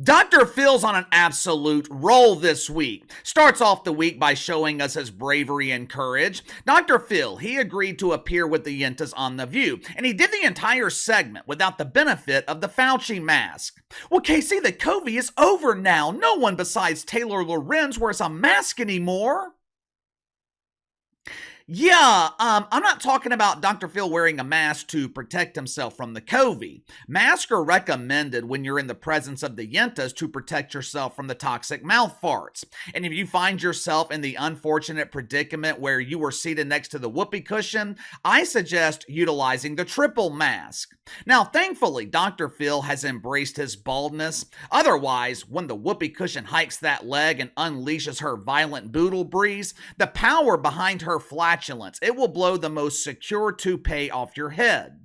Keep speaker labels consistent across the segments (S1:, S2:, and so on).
S1: Dr. Phil's on an absolute roll this week. Starts off the week by showing us his bravery and courage. Dr. Phil, he agreed to appear with the Yentas on The View, and he did the entire segment without the benefit of the Fauci mask. Well, Casey, the COVID is over now. No one besides Taylor Lorenz wears a mask anymore. Yeah, I'm not talking about Dr. Phil wearing a mask to protect himself from the COVID. Masks are recommended when you're in the presence of the yentas to protect yourself from the toxic mouth farts. And if you find yourself in the unfortunate predicament where you were seated next to the whoopee cushion, I suggest utilizing the triple mask. Now, thankfully, Dr. Phil has embraced his baldness. Otherwise, when the whoopee cushion hikes that leg and unleashes her violent boodle breeze, the power behind her flatulence, it will blow the most secure toupee off your head.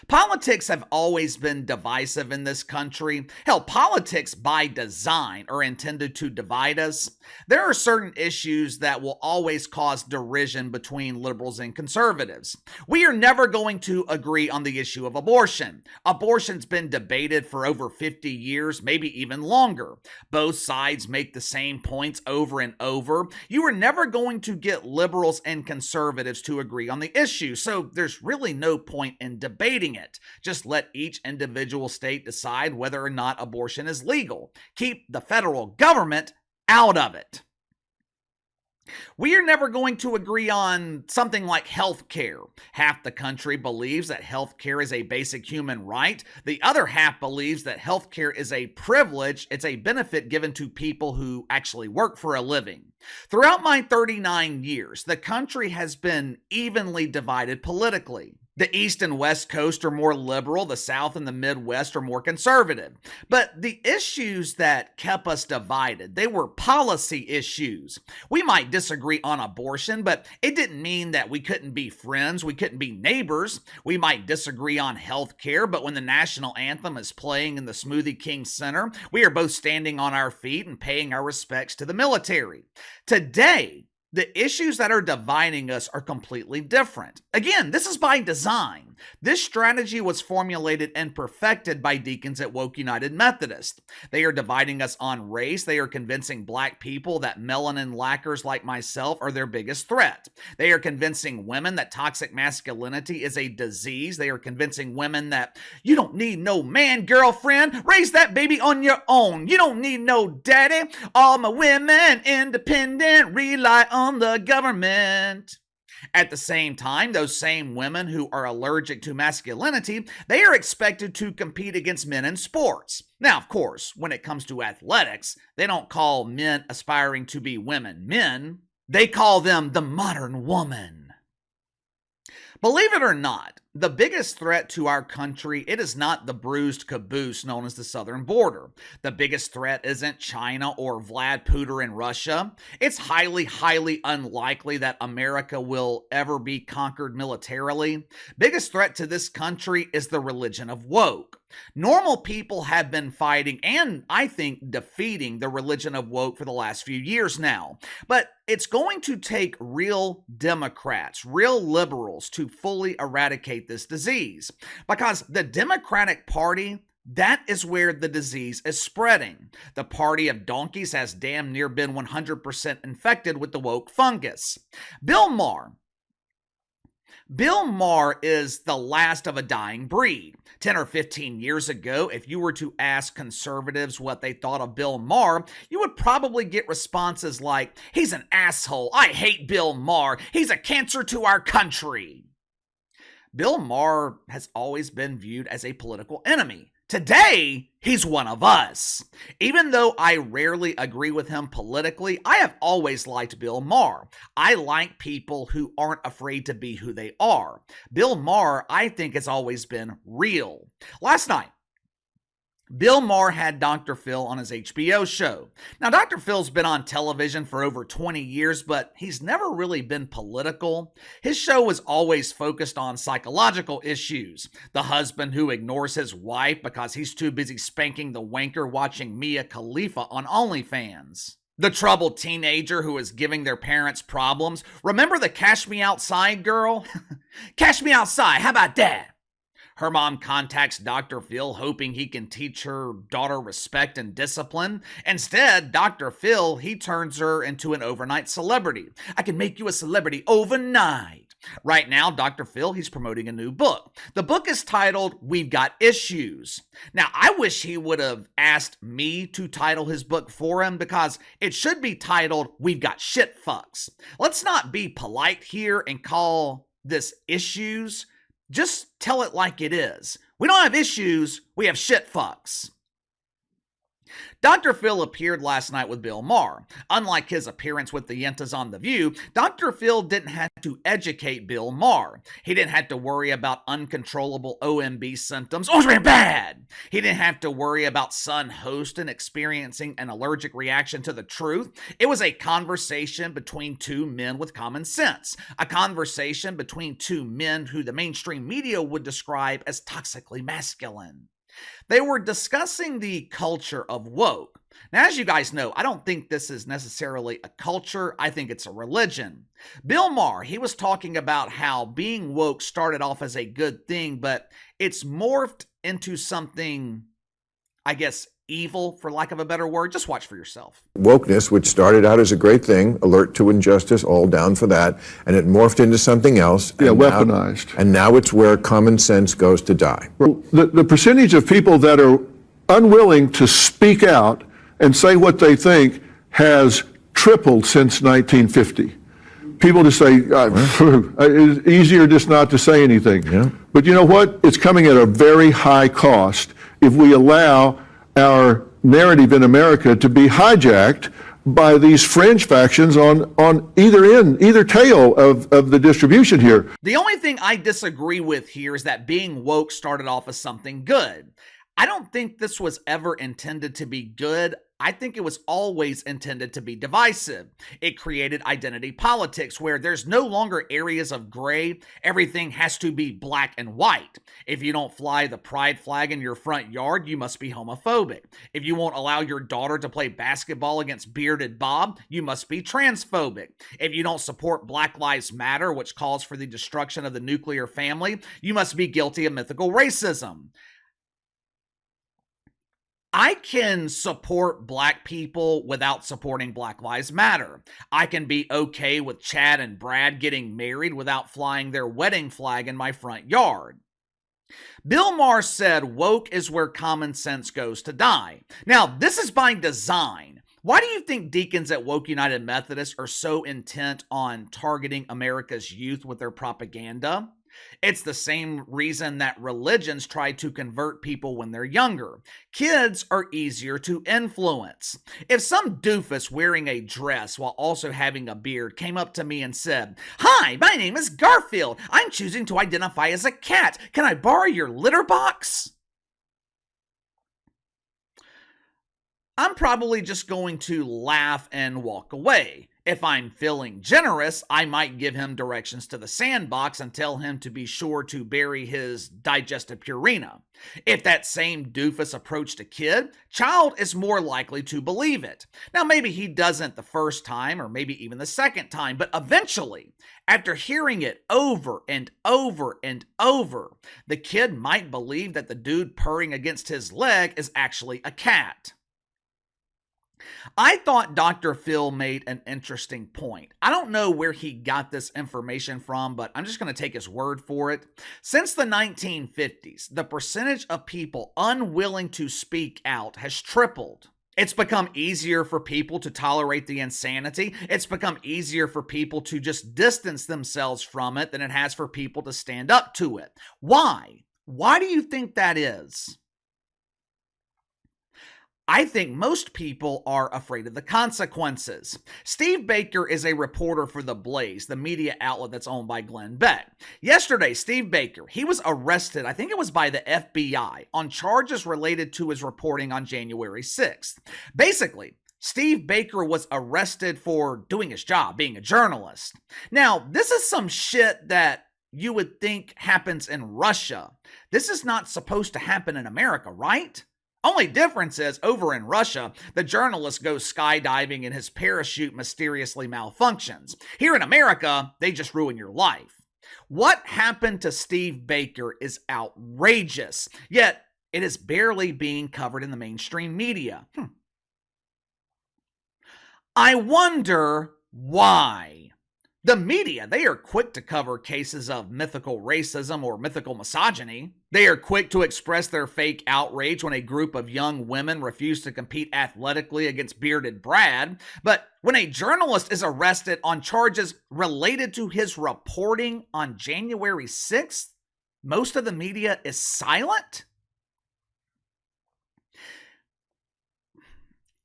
S1: Politics have always been divisive in this country. Hell, politics by design are intended to divide us. There are certain issues that will always cause derision between liberals and conservatives. We are never going to agree on the issue of abortion. Abortion's been debated for over 50 years, maybe even longer. Both sides make the same points over and over. You are never going to get liberals and conservatives to agree on the issue, so there's really no point in debating it. Just let each individual state decide whether or not abortion is legal. Keep the federal government out of it. We are never going to agree on something like health care. Half the country believes that health care is a basic human right. The other half believes that health care is a privilege. It's a benefit given to people who actually work for a living. Throughout my 39 years, the country has been evenly divided politically. The East and West Coast are more liberal, the South and the Midwest are more conservative. But the issues that kept us divided, they were policy issues. We might disagree on abortion, but it didn't mean that we couldn't be friends, we couldn't be neighbors. We might disagree on health care, but when the national anthem is playing in the Smoothie King Center, we are both standing on our feet and paying our respects to the military. Today, the issues that are dividing us are completely different. Again, this is by design. This strategy was formulated and perfected by deacons at Woke United Methodist. They are dividing us on race. They are convincing black people that melanin lackers like myself are their biggest threat. They are convincing women that toxic masculinity is a disease. They are convincing women that you don't need no man, girlfriend. Raise that baby on your own. You don't need no daddy. All my women independent, rely on the government. At the same time, those same women who are allergic to masculinity, they are expected to compete against men in sports. Now, of course, when it comes to athletics, they don't call men aspiring to be women men. They call them the modern woman. Believe it or not, the biggest threat to our country, it is not the bruised caboose known as the southern border. The biggest threat isn't China or Vlad Putin in Russia. It's highly, highly unlikely that America will ever be conquered militarily. Biggest threat to this country is the religion of woke. Normal people have been fighting and, I think, defeating the religion of woke for the last few years now. But it's going to take real Democrats, real liberals to fully eradicate this disease. Because the Democratic Party, that is where the disease is spreading. The party of donkeys has damn near been 100% infected with the woke fungus. Bill Maher is the last of a dying breed. 10 or 15 years ago, if you were to ask conservatives what they thought of Bill Maher, you would probably get responses like, he's an asshole, I hate Bill Maher, he's a cancer to our country. Bill Maher has always been viewed as a political enemy. Today, he's one of us. Even though I rarely agree with him politically, I have always liked Bill Maher. I like people who aren't afraid to be who they are. Bill Maher, I think, has always been real. Last night, Bill Maher had Dr. Phil on his HBO show. Now, Dr. Phil's been on television for over 20 years, but he's never really been political. His show was always focused on psychological issues. The husband who ignores his wife because he's too busy spanking the wanker watching Mia Khalifa on OnlyFans. The troubled teenager who is giving their parents problems. Remember the Cash Me Outside girl? Cash me outside, how about that? Her mom contacts Dr. Phil hoping he can teach her daughter respect and discipline. Instead, Dr. Phil, he turns her into an overnight celebrity. I can make you a celebrity overnight. Right now, Dr. Phil, he's promoting a new book. The book is titled, We've Got Issues. Now, I wish he would have asked me to title his book for him because it should be titled, We've Got Shit Fucks. Let's not be polite here and call this issues. Just tell it like it is. We don't have issues, we have shit fucks. Dr. Phil appeared last night with Bill Maher. Unlike his appearance with the Yentas on The View, Dr. Phil didn't have to educate Bill Maher. He didn't have to worry about uncontrollable OMB symptoms. Oh, it's really bad! He didn't have to worry about son Hostin experiencing an allergic reaction to the truth. It was a conversation between two men with common sense. A conversation between two men who the mainstream media would describe as toxically masculine. They were discussing the culture of woke. Now, as you guys know, I don't think this is necessarily a culture. I think it's a religion. Bill Maher, he was talking about how being woke started off as a good thing, but it's morphed into something, I guess, evil, for lack of a better word. Just watch for yourself.
S2: Wokeness, which started out as a great thing, alert to injustice, all down for that, and it morphed into something else.
S3: Yeah, weaponized.
S2: And now it's where common sense goes to die.
S3: Well, the percentage of people that are unwilling to speak out and say what they think has tripled since 1950. People just say, it's easier just not to say anything.
S2: Yeah.
S3: But you know what? It's coming at a very high cost if we allow our narrative in America to be hijacked by these fringe factions on either tail of the distribution here.
S1: The only thing I disagree with here is that being woke started off as something good. I don't think this was ever intended to be good. I think it was always intended to be divisive. It created identity politics where there's no longer areas of gray. Everything has to be black and white. If you don't fly the pride flag in your front yard, you must be homophobic. If you won't allow your daughter to play basketball against Bearded Bob, you must be transphobic. If you don't support Black Lives Matter, which calls for the destruction of the nuclear family, you must be guilty of mythical racism. I can support black people without supporting Black Lives Matter. I can be okay with Chad and Brad getting married without flying their wedding flag in my front yard. Bill Maher said woke is where common sense goes to die. Now, this is by design. Why do you think deacons at Woke United Methodist are so intent on targeting America's youth with their propaganda? It's the same reason that religions try to convert people when they're younger. Kids are easier to influence. If some doofus wearing a dress while also having a beard came up to me and said, "Hi, my name is Garfield. I'm choosing to identify as a cat. Can I borrow your litter box?" I'm probably just going to laugh and walk away. If I'm feeling generous, I might give him directions to the sandbox and tell him to be sure to bury his digestive purina. If that same doofus approached a kid, child is more likely to believe it. Now, maybe he doesn't the first time or maybe even the second time, but eventually, after hearing it over and over and over, the kid might believe that the dude purring against his leg is actually a cat. I thought Dr. Phil made an interesting point. I don't know where he got this information from, but I'm just going to take his word for it. Since the 1950s, the percentage of people unwilling to speak out has tripled. It's become easier for people to tolerate the insanity. It's become easier for people to just distance themselves from it than it has for people to stand up to it. Why? Why do you think that is? I think most people are afraid of the consequences. Steve Baker is a reporter for The Blaze, the media outlet that's owned by Glenn Beck. Yesterday, Steve Baker, he was arrested, I think it was by the FBI, on charges related to his reporting on January 6th. Basically, Steve Baker was arrested for doing his job, being a journalist. Now, this is some shit that you would think happens in Russia. This is not supposed to happen in America, right? Only difference is, over in Russia, the journalist goes skydiving and his parachute mysteriously malfunctions. Here in America, they just ruin your life. What happened to Steve Baker is outrageous, yet it is barely being covered in the mainstream media. I wonder why. The media, they are quick to cover cases of mythical racism or mythical misogyny. They are quick to express their fake outrage when a group of young women refuse to compete athletically against Bearded Brad. But when a journalist is arrested on charges related to his reporting on January 6th, most of the media is silent.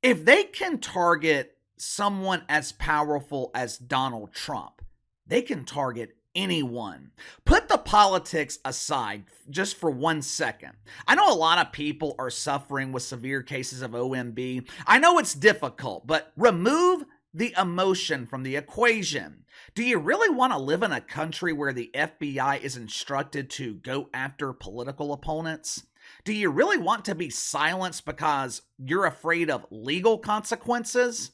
S1: If they can target someone as powerful as Donald Trump, they can target anyone. Put the politics aside just for 1 second. I know a lot of people are suffering with severe cases of OMB. I know it's difficult, but remove the emotion from the equation. Do you really want to live in a country where the FBI is instructed to go after political opponents? Do you really want to be silenced because you're afraid of legal consequences?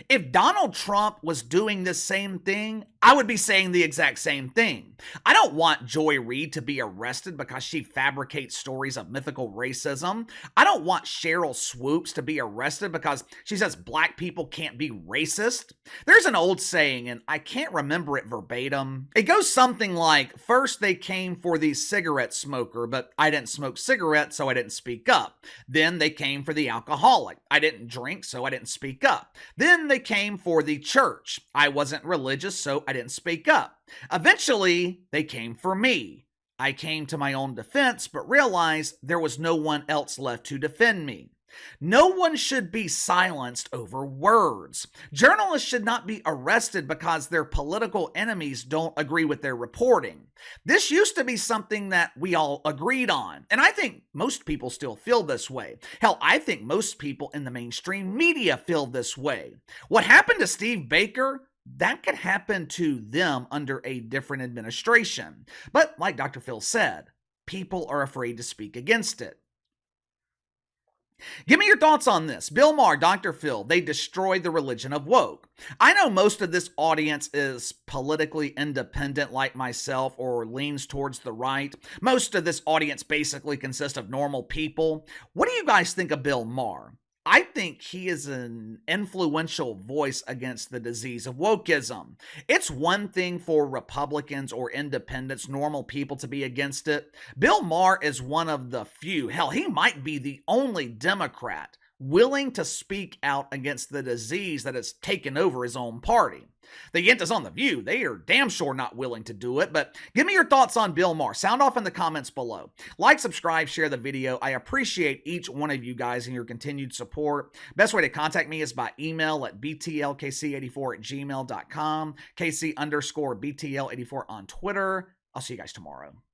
S1: If Donald Trump was doing this same thing, I would be saying the exact same thing. I don't want Joy Reid to be arrested because she fabricates stories of mythical racism. I don't want Cheryl Swoops to be arrested because she says black people can't be racist. There's an old saying, and I can't remember it verbatim. It goes something like, first they came for the cigarette smoker, but I didn't smoke cigarettes, so I didn't speak up. Then they came for the alcoholic. I didn't drink, so I didn't speak up. Then they came for the church. I wasn't religious, so I didn't speak up. Eventually, they came for me. I came to my own defense, but realized there was no one else left to defend me. No one should be silenced over words. Journalists should not be arrested because their political enemies don't agree with their reporting. This used to be something that we all agreed on, and I think most people still feel this way. Hell, I think most people in the mainstream media feel this way. What happened to Steve Baker? That could happen to them under a different administration. But like Dr. Phil said, people are afraid to speak against it. Give me your thoughts on this. Bill Maher, Dr. Phil, they destroyed the religion of woke. I know most of this audience is politically independent like myself or leans towards the right. Most of this audience basically consists of normal people. What do you guys think of Bill Maher? I think he is an influential voice against the disease of wokeism. It's one thing for Republicans or independents, normal people, to be against it. Bill Maher is one of the few, hell, he might be the only Democrat willing to speak out against the disease that has taken over his own party. The Yentas on The View, they are damn sure not willing to do it, but give me your thoughts on Bill Maher. Sound off in the comments below. Like, subscribe, share the video. I appreciate each one of you guys and your continued support. Best way to contact me is by email at btlkc84@gmail.com, KC_BTL84 on Twitter. I'll see you guys tomorrow.